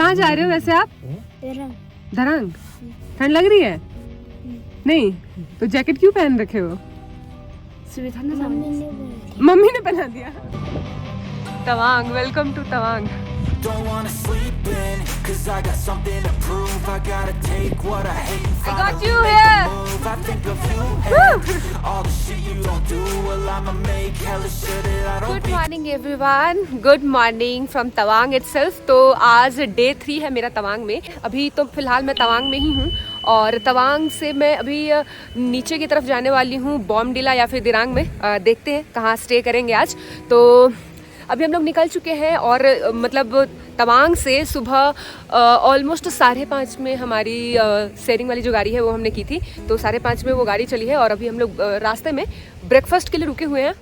कहाँ जा रहे हो वैसे आप? धरंग। ठंड लग रही है? नहीं तो जैकेट क्यों पहन रखे हो? मम्मी ने पहना दिया। Tawang, welcome to Tawang. Don't wanna sleep in, 'cause I got something to prove. I gotta take what I hate and find got a you way here. to move. I think of you and all the shit you don't do. Well, I'ma make hella sure that I don't good morning everyone, good morning from Tawang itself. तो आज day 3 है मेरा तवांग में। अभी तो फिलहाल मैं तवांग में ही हूँ और तवांग से मैं अभी नीचे की तरफ जाने वाली हूँ बॉमडिला या फिर दिरांग में। देखते हैं कहाँ स्टे करेंगे आज। तो अभी हम लोग निकल चुके हैं और मतलब तवांग से सुबह ऑलमोस्ट 5:30 में हमारी शेयरिंग वाली जो गाड़ी है वो हमने की थी। तो 5:30 में वो गाड़ी चली है और अभी हम लोग रास्ते में ब्रेकफास्ट के लिए रुके हुए हैं।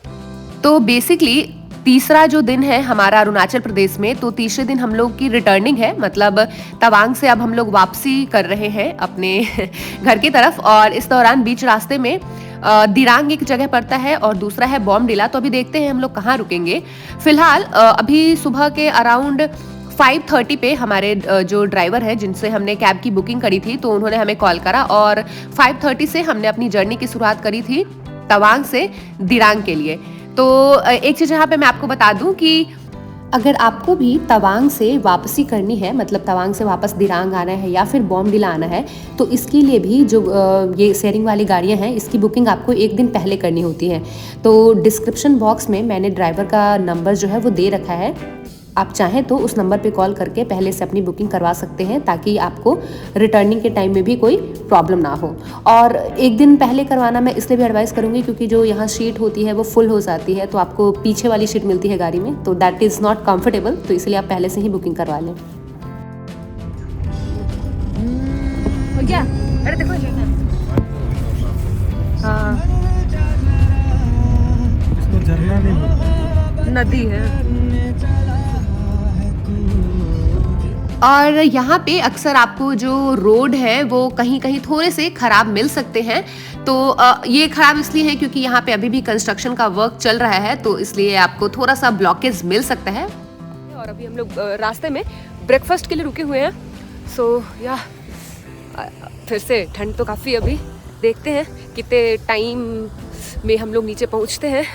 तो बेसिकली तीसरा जो दिन है हमारा अरुणाचल प्रदेश में, तो तीसरे दिन हम लोग की रिटर्निंग है। मतलब तवांग से अब हम लोग वापसी कर रहे हैं अपने घर की तरफ और इस दौरान बीच रास्ते में दिरांग एक जगह पड़ता है और दूसरा है बॉमडिला। तो अभी देखते हैं हम लोग कहाँ रुकेंगे। फिलहाल अभी सुबह के अराउंड 5:30 पे हमारे जो ड्राइवर है जिनसे हमने कैब की बुकिंग करी थी तो उन्होंने हमें कॉल करा और 5:30 से हमने अपनी जर्नी की शुरुआत करी थी तवांग से दिरांग के लिए। तो एक चीज़ यहाँ पे मैं आपको बता दूं कि अगर आपको भी तवांग से वापसी करनी है, मतलब तवांग से वापस दिरांग आना है या फिर बॉमडिला आना है, तो इसके लिए भी जो ये शेयरिंग वाली गाड़ियाँ हैं इसकी बुकिंग आपको एक दिन पहले करनी होती है। तो डिस्क्रिप्शन बॉक्स में मैंने ड्राइवर का नंबर जो है वो दे रखा है। आप चाहें तो उस नंबर पे कॉल करके पहले से अपनी बुकिंग करवा सकते हैं ताकि आपको रिटर्निंग के टाइम में भी कोई प्रॉब्लम ना हो। और एक दिन पहले करवाना मैं इसलिए भी एडवाइस करूँगी क्योंकि जो यहाँ सीट होती है वो फुल हो जाती है, तो आपको पीछे वाली सीट मिलती है गाड़ी में, तो दैट इज़ नॉट कम्फर्टेबल। तो इसलिए आप पहले से ही बुकिंग करवा लें। हो गया? अरे देखो हाँ, झरना नहीं, नदी है। और यहाँ पे अक्सर आपको जो रोड है वो कहीं कहीं थोड़े से ख़राब मिल सकते हैं। तो ये ख़राब इसलिए है क्योंकि यहाँ पे अभी भी कंस्ट्रक्शन का वर्क चल रहा है, तो इसलिए आपको थोड़ा सा ब्लॉकेज मिल सकता है। और अभी हम लोग रास्ते में ब्रेकफास्ट के लिए रुके हुए हैं। सो या फिर से ठंड तो काफ़ी, अभी देखते हैं कितने टाइम में हम लोग नीचे पहुँचते हैं।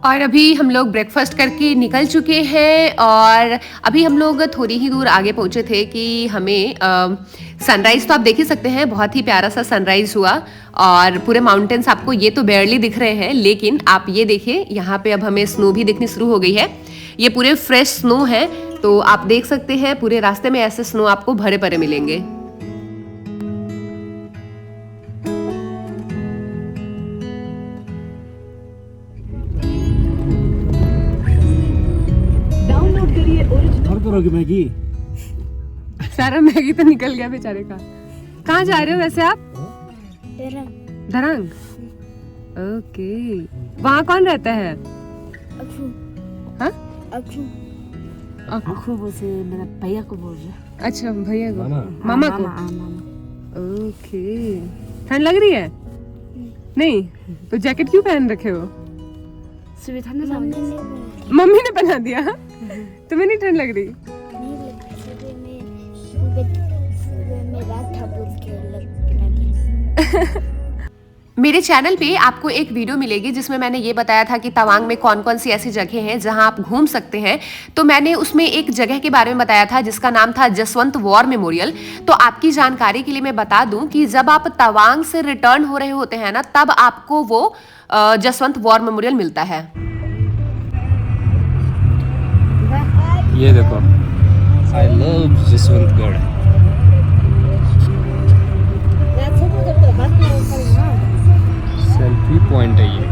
और अभी हम लोग ब्रेकफास्ट करके निकल चुके हैं और अभी हम लोग थोड़ी ही दूर आगे पहुंचे थे कि हमें सनराइज़ तो आप देख ही सकते हैं, बहुत ही प्यारा सा सनराइज़ हुआ और पूरे माउंटेन्स आपको ये तो बेयरली दिख रहे हैं, लेकिन आप ये देखिए यहाँ पे अब हमें स्नो भी दिखनी शुरू हो गई है। ये पूरे फ्रेश स्नो है, तो आप देख सकते हैं पूरे रास्ते में ऐसे स्नो आपको भरे पड़े मिलेंगे। मैगी सारा मैगी तो निकल गया बेचारे का। कहाँ जा रहे हो वैसे आप? धरंग। ओके, वहाँ कौन रहता है? हाँ? मेरा भैया को बोल रहा। अच्छा, भैया को, मामा को। ओके, ठंड लग रही है? नहीं तो जैकेट क्यों पहन रखे हो? मम्मी ने पहना दिया। तुम्हें नहीं ठंड लग रही? मेरे चैनल पे आपको एक वीडियो मिलेगी जिसमें मैंने ये बताया था कि तवांग में कौन कौन सी ऐसी जगह हैं जहां आप घूम सकते हैं। तो मैंने उसमें एक जगह के बारे में बताया था जिसका नाम था जसवंत वॉर मेमोरियल। तो आपकी जानकारी के लिए मैं बता दूं कि जब आप तवांग से रिटर्न हो रहे होते हैं ना, तब आपको वो जसवंत वॉर मेमोरियल मिलता है। ये देखो, I love Jaswantgarh. Selfie point है ये।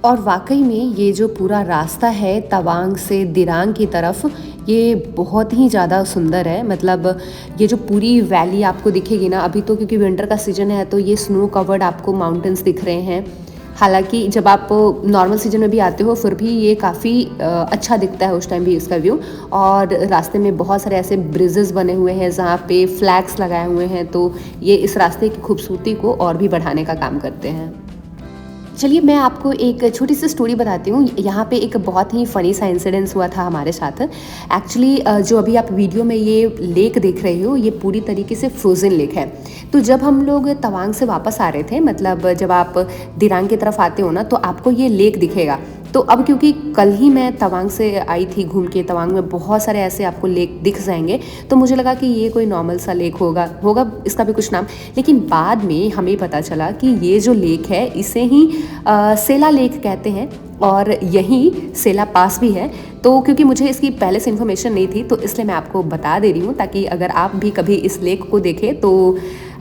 और वाकई में ये जो पूरा रास्ता है तवांग से दिरांग की तरफ, ये बहुत ही ज़्यादा सुंदर है। मतलब ये जो पूरी वैली आपको दिखेगी ना, अभी तो क्योंकि विंटर का सीज़न है तो ये स्नो कवर्ड आपको माउंटेन्स दिख रहे हैं हालांकि जब आप नॉर्मल सीजन में भी आते हो फिर भी ये काफ़ी अच्छा दिखता है उस टाइम भी इसका व्यू। और रास्ते में बहुत सारे ऐसे ब्रिजेस बने हुए हैं जहाँ पे फ्लैग्स लगाए हुए हैं, तो ये इस रास्ते की खूबसूरती को और भी बढ़ाने का काम करते हैं। चलिए मैं आपको एक छोटी सी स्टोरी बताती हूँ। यहाँ पे एक बहुत ही फ़नी सा इंसिडेंस हुआ था हमारे साथ। एक्चुअली जो अभी आप वीडियो में ये लेक देख रहे हो ये पूरी तरीके से फ्रोज़न लेक है। तो जब हम लोग तवांग से वापस आ रहे थे, मतलब जब आप दिरांग की तरफ आते हो ना, तो आपको ये लेक दिखेगा। तो अब क्योंकि कल ही मैं तवांग से आई थी घूम के, तवांग में बहुत सारे ऐसे आपको लेक दिख जाएंगे, तो मुझे लगा कि ये कोई नॉर्मल सा लेक होगा इसका भी कुछ नाम। लेकिन बाद में हमें पता चला कि ये जो लेक है इसे ही सेला लेक कहते हैं और यहीं सेला पास भी है। तो क्योंकि मुझे इसकी पहले से इन्फॉर्मेशन नहीं थी तो इसलिए मैं आपको बता दे रही हूँ, ताकि अगर आप भी कभी इस लेक को देखें तो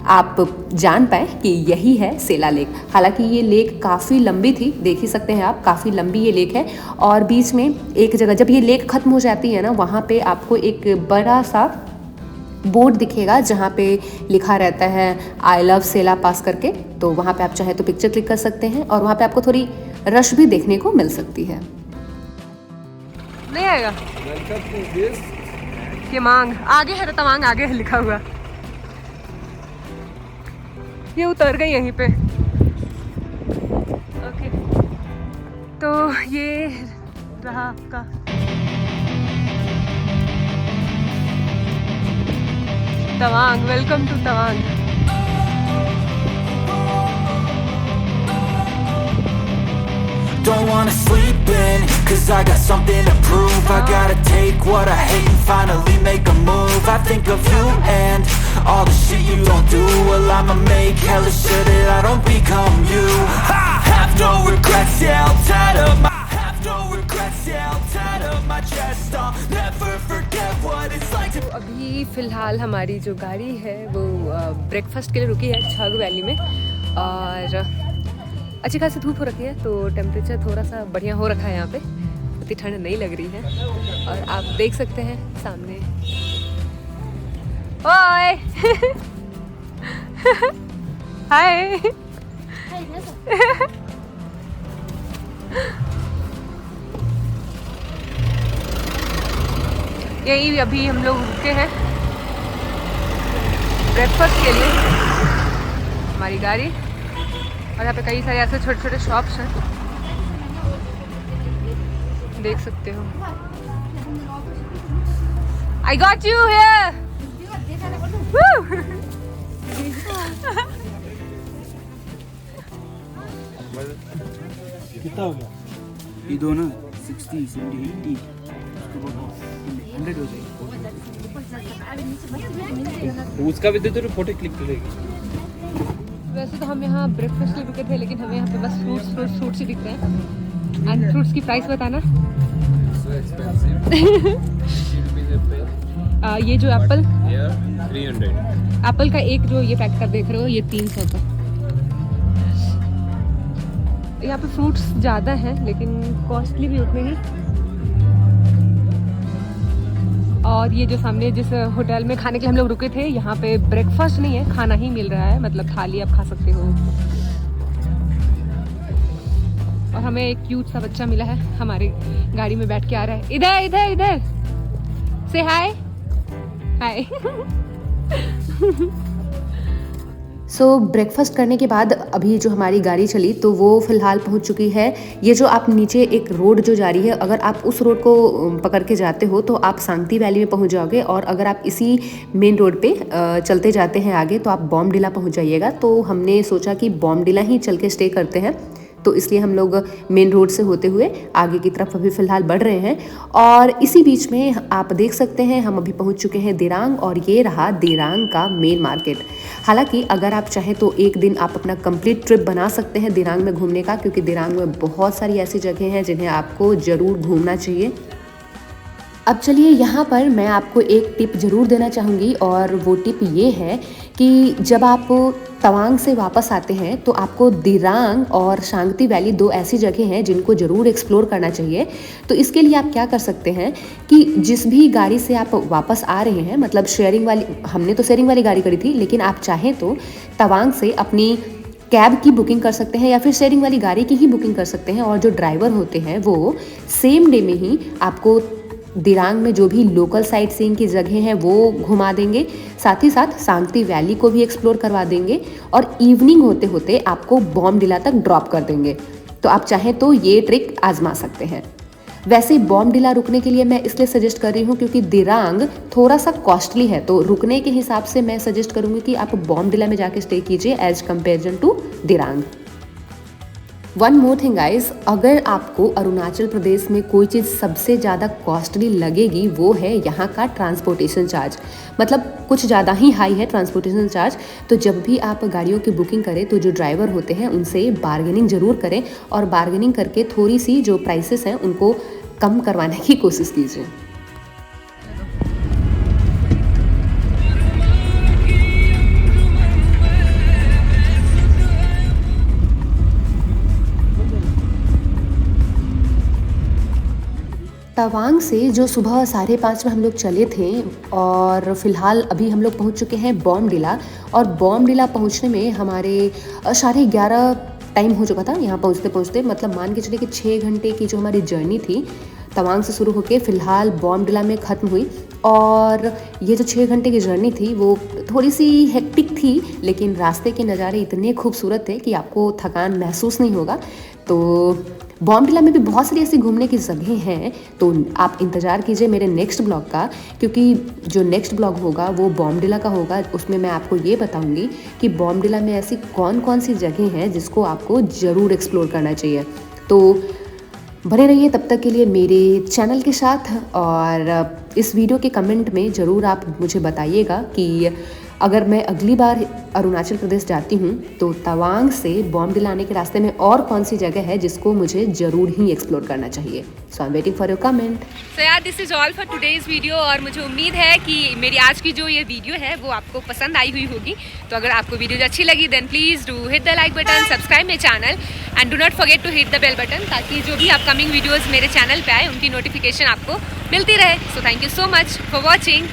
आप जान पाए कि यही है सेला लेक। हालांकि ये लेक काफ़ी लंबी थी, देख ही सकते हैं आप, काफ़ी लंबी ये लेक है। और बीच में एक जगह जब ये लेक ख़त्म हो जाती है ना, वहाँ पे आपको एक बड़ा सा बोर्ड दिखेगा जहाँ पे लिखा रहता है आई लव सेला पास करके। तो वहाँ पे आप चाहे तो पिक्चर क्लिक कर सकते हैं और वहाँ पे आपको थोड़ी रश भी देखने को मिल सकती है। नहीं आएगा ये मांग आगे है, तवांग आगे है लिखा हुआ। ये उतर गई यहीं पे। ओके, तो ये रहा आपका Tawang. Welcome to Tawang. Don't wanna sleep in, cause I got something to prove. I gotta take what I hate and finally make a move. I think of you and all the shit you don't do. Well, I'ma make hella sure that I don't become you. I have no regrets, yeah, I'll tatter my chest. I'll never forget what it's like to... अभी फ़िलहाल हमारी जो गाड़ी है वो breakfast के लिए रुकी है छग वैली में, और अच्छी खासी धूप हो रखी है तो टेम्परेचर थोड़ा सा बढ़िया हो रखा है यहाँ पे, उतनी ठंड नहीं लग रही है। और आप देख सकते हैं सामने, ओए हाय यही अभी हम लोग रुके हैं ब्रेकफास्ट के लिए हमारी गाड़ी। और यहाँ पे कई सारे ऐसे छोटे छोटे शॉप्स हैं, देख सकते हो। I got you here. कितना हो गया? ये दो ना 60, 70, 80 100 हो जाएगी। उसका भी दे दो, फोटो क्लिक करेगी। वैसे तो हम यहाँ ब्रेकफास्ट के लिए रुके थे, लेकिन हमें यहाँ पे बस फ्रूट्स ही दिख रहे हैं। एंड फ्रूट्स की प्राइस बताना। ये जो एप्पल 300। एप्पल का एक जो ये पैकेट देख रहे हो ये 300 का। यहाँ पे फ्रूट्स ज़्यादा हैं लेकिन कॉस्टली भी उतने ही। और ये जो सामने जिस होटल में खाने के लिए हम लोग रुके थे, यहाँ पे ब्रेकफास्ट नहीं है, खाना ही मिल रहा है, मतलब थाली आप खा सकते हो। और हमें एक क्यूट सा बच्चा मिला है, हमारी गाड़ी में बैठ के आ रहा है। इधर इधर इधर से हाय हाय। सो ब्रेकफास्ट करने के बाद अभी जो हमारी गाड़ी चली तो वो फ़िलहाल पहुंच चुकी है। ये जो आप नीचे एक रोड जो जा रही है, अगर आप उस रोड को पकड़ के जाते हो तो आप सांगती वैली में पहुंच जाओगे। और अगर आप इसी मेन रोड पे चलते जाते हैं आगे तो आप बॉमडिला पहुंच जाइएगा। तो हमने सोचा कि बॉमडिला ही चल के स्टे करते हैं, तो इसलिए हम लोग मेन रोड से होते हुए आगे की तरफ अभी फ़िलहाल बढ़ रहे हैं। और इसी बीच में आप देख सकते हैं हम अभी पहुंच चुके हैं दिरांग, और ये रहा दिरांग का मेन मार्केट। हालांकि अगर आप चाहें तो एक दिन आप अपना कंप्लीट ट्रिप बना सकते हैं दिरांग में घूमने का, क्योंकि दिरांग में बहुत सारी ऐसी जगह हैं जिन्हें आपको ज़रूर घूमना चाहिए। अब चलिए यहाँ पर मैं आपको एक टिप ज़रूर देना चाहूँगी, और वो टिप ये है कि जब आप तवांग से वापस आते हैं तो आपको दिरांग और सांगती वैली दो ऐसी जगह हैं जिनको ज़रूर एक्सप्लोर करना चाहिए। तो इसके लिए आप क्या कर सकते हैं कि जिस भी गाड़ी से आप वापस आ रहे हैं, मतलब शेयरिंग वाली, हमने तो शेयरिंग वाली गाड़ी करी थी, लेकिन आप चाहें तो तवांग से अपनी कैब की बुकिंग कर सकते हैं या फिर शेयरिंग वाली गाड़ी की ही बुकिंग कर सकते हैं, और जो ड्राइवर होते हैं वो सेम डे में ही आपको दिरांग में जो भी लोकल साइट सीइंग की जगह हैं वो घुमा देंगे, साथ ही साथ सांगती वैली को भी एक्सप्लोर करवा देंगे, और इवनिंग होते होते आपको बॉमडिला तक ड्रॉप कर देंगे। तो आप चाहें तो ये ट्रिक आजमा सकते हैं। वैसे बॉमडिला रुकने के लिए मैं इसलिए सजेस्ट कर रही हूँ क्योंकि दिरांग थोड़ा सा कॉस्टली है, तो रुकने के हिसाब से मैं सजेस्ट करूँगी कि आप बॉमडिला में जाके स्टे कीजिए as comparison to Dirang. One more thing guys, अगर आपको अरुणाचल प्रदेश में कोई चीज़ सबसे ज़्यादा कॉस्टली लगेगी वो है यहाँ का ट्रांसपोर्टेशन चार्ज। मतलब कुछ ज़्यादा ही हाई है ट्रांसपोर्टेशन चार्ज। तो जब भी आप गाड़ियों की बुकिंग करें तो जो ड्राइवर होते हैं उनसे बार्गेनिंग ज़रूर करें, और बार्गेनिंग करके थोड़ी सी जो प्राइसेस हैं उनको कम करवाने की कोशिश कीजिए। तवांग से जो सुबह 5:30 में हम लोग चले थे, और फिलहाल अभी हम लोग पहुंच चुके हैं बॉमडिला, और बॉमडिला पहुंचने में हमारे 11:30 टाइम हो चुका था यहाँ पहुंचते पहुंचते। मतलब मान के चलिए कि 6 घंटे की जो हमारी जर्नी थी तवांग से शुरू होकर फिलहाल बॉमडिला में ख़त्म हुई। और ये जो 6 घंटे की जर्नी थी वो थोड़ी सी हेक्टिक थी, लेकिन रास्ते के नज़ारे इतने खूबसूरत थे कि आपको थकान महसूस नहीं होगा। तो बॉमडिला में भी बहुत सारी ऐसी घूमने की जगह हैं, तो आप इंतज़ार कीजिए मेरे नेक्स्ट ब्लॉग का, क्योंकि जो नेक्स्ट ब्लॉग होगा वो बॉमडिला का होगा। उसमें मैं आपको ये बताऊंगी कि बॉमडिला में ऐसी कौन कौन सी जगह हैं जिसको आपको ज़रूर एक्सप्लोर करना चाहिए। तो बने रहिए तब तक के लिए मेरे चैनल के साथ, और इस वीडियो के कमेंट में ज़रूर आप मुझे बताइएगा कि अगर मैं अगली बार अरुणाचल प्रदेश जाती हूँ तो तवांग से बॉमडिला आने के रास्ते में और कौन सी जगह है जिसको मुझे ज़रूर ही एक्सप्लोर करना चाहिए। So I am waiting for your comment. So यार this is all for today's video, और मुझे उम्मीद है कि मेरी आज की जो ये वीडियो है वो आपको पसंद आई हुई होगी। तो अगर आपको वीडियो अच्छी लगी then please do hit the like button, subscribe my channel and do not forget to hit the bell button, ताकि जो भी अपकमिंग वीडियोज़ मेरे चैनल पर आए उनकी नोटिफिकेशन आपको मिलती रहे। So thank you so much for watching.